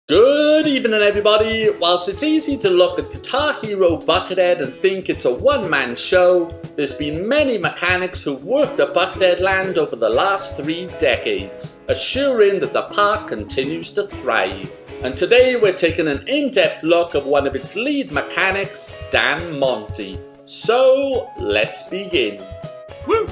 Good evening everybody. Whilst it's easy to look at Guitar Hero Buckethead and think it's a one-man show, there's been many mechanics who've worked at Bucketheadland over the last 3 decades, assuring that the park continues to thrive. And today we're taking an in-depth look at one of its lead mechanics, Dan Monti. So, let's begin. Woo!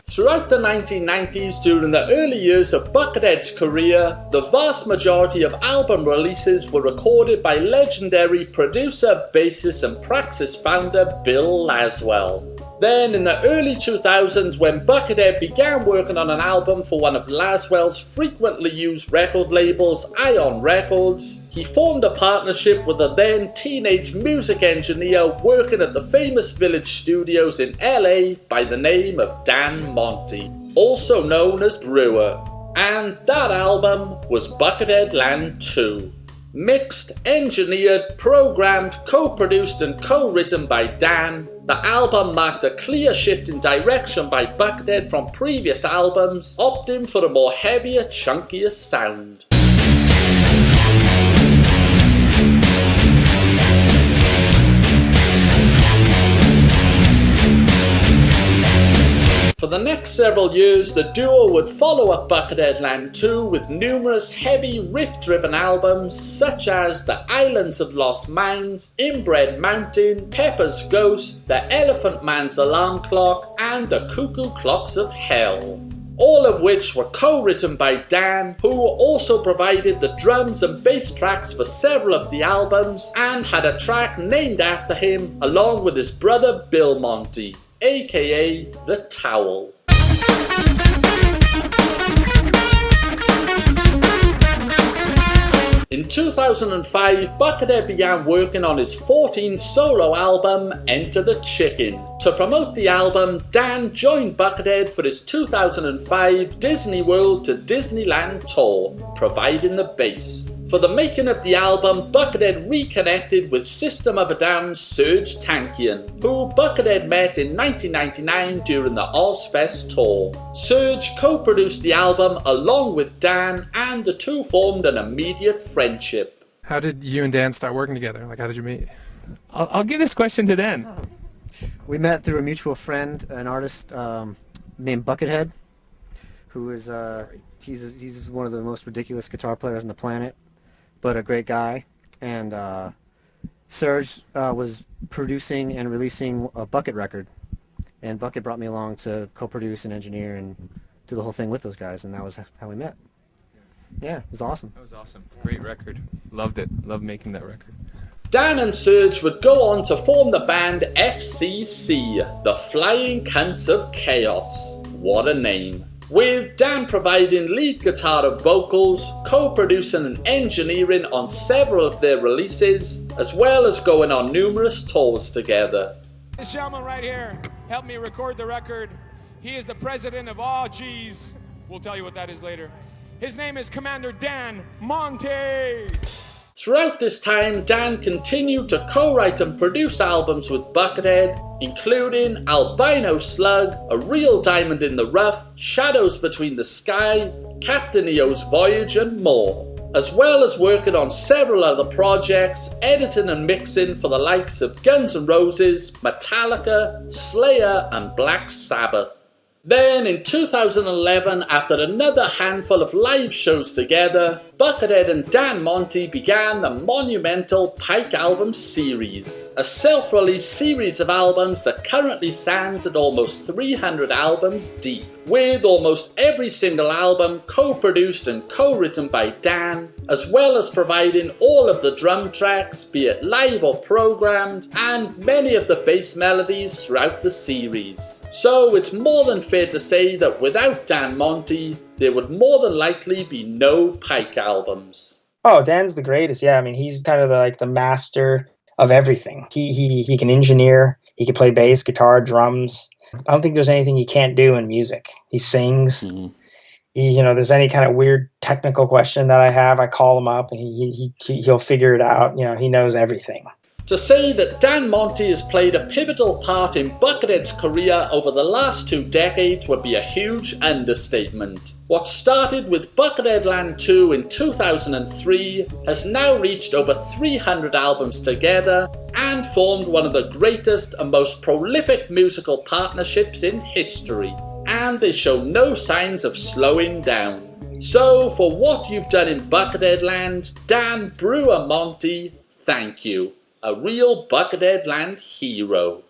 Throughout the 1990s, during the early years of Buckethead's career, the vast majority of album releases were recorded by legendary producer, bassist and Praxis founder Bill Laswell. Then in the early 2000s, when Buckethead began working on an album for one of Laswell's frequently used record labels, Ion Records, he formed a partnership with a then teenage music engineer working at the famous Village Studios in LA by the name of Dan Monti, also known as Brewer. And that album was Bucketheadland 2. Mixed, engineered, programmed, co-produced and co-written by Dan, the album marked a clear shift in direction by Buckethead from previous albums, opting for a more heavier, chunkier sound. For the next several years, the duo would follow up Bucketheadland 2 with numerous heavy riff-driven albums such as The Islands of Lost Minds, Inbred Mountain, Pepper's Ghost, The Elephant Man's Alarm Clock, and The Cuckoo Clocks of Hell. All of which were co-written by Dan, who also provided the drums and bass tracks for several of the albums and had a track named after him along with his brother Bill Monti, aka The Towel. In 2005, Buckethead began working on his 14th solo album, Enter the Chicken. To promote the album, Dan joined Buckethead for his 2005 Disney World to Disneyland tour, providing the bass. For the making of the album, Buckethead reconnected with System of a Down's Serj Tankian, who Buckethead met in 1999 during the Ozfest tour. Serj co-produced the album along with Dan, and the two formed an immediate friendship. How did you and Dan start working together? How did you meet? I'll give this question to Dan. We met through a mutual friend, an artist named Buckethead, who is he's one of the most ridiculous guitar players on the planet, but a great guy. And Serj was producing and releasing a Bucket record, and Bucket brought me along to co-produce and engineer and do the whole thing with those guys, and that was how we met. Yeah, it was awesome. That was awesome. Great record. Loved it. Loved making that record. Dan and Serj would go on to form the band FCC, the Flying Cunts of Chaos. What a name. With Dan providing lead guitar and vocals, co-producing and engineering on several of their releases, as well as going on numerous tours together. This gentleman right here helped me record the record. He is the president of all G's. We'll tell you what that is later. His name is Commander Dan Monti. Throughout this time, Dan continued to co-write and produce albums with Buckethead, including Albino Slug, A Real Diamond in the Rough, Shadows Between the Sky, Captain EO's Voyage and more, as well as working on several other projects, editing and mixing for the likes of Guns N' Roses, Metallica, Slayer and Black Sabbath. Then in 2011, after another handful of live shows together, Buckethead and Dan Monti began the monumental Pike Album Series, a self-released series of albums that currently stands at almost 300 albums deep, with almost every single album co-produced and co-written by Dan, as well as providing all of the drum tracks, be it live or programmed, and many of the bass melodies throughout the series. So it's more than fair to say that without Dan Monti, there would more than likely be no Pike albums. Oh, Dan's the greatest. Yeah, I mean, he's kind of the master of everything. He can engineer, he can play bass, guitar, drums. I don't think there's anything he can't do in music. He sings. Mm-hmm. There's any kind of weird technical question that I have, I call him up and he'll figure it out. He knows everything. To say that Dan Monti has played a pivotal part in Buckethead's career over the last 2 decades would be a huge understatement. What started with Bucketheadland 2 in 2003 has now reached over 300 albums together and formed one of the greatest and most prolific musical partnerships in history. And they show no signs of slowing down. So, for what you've done in Bucketheadland, Dan Brewer Monti, thank you. A real Bucketheadland hero.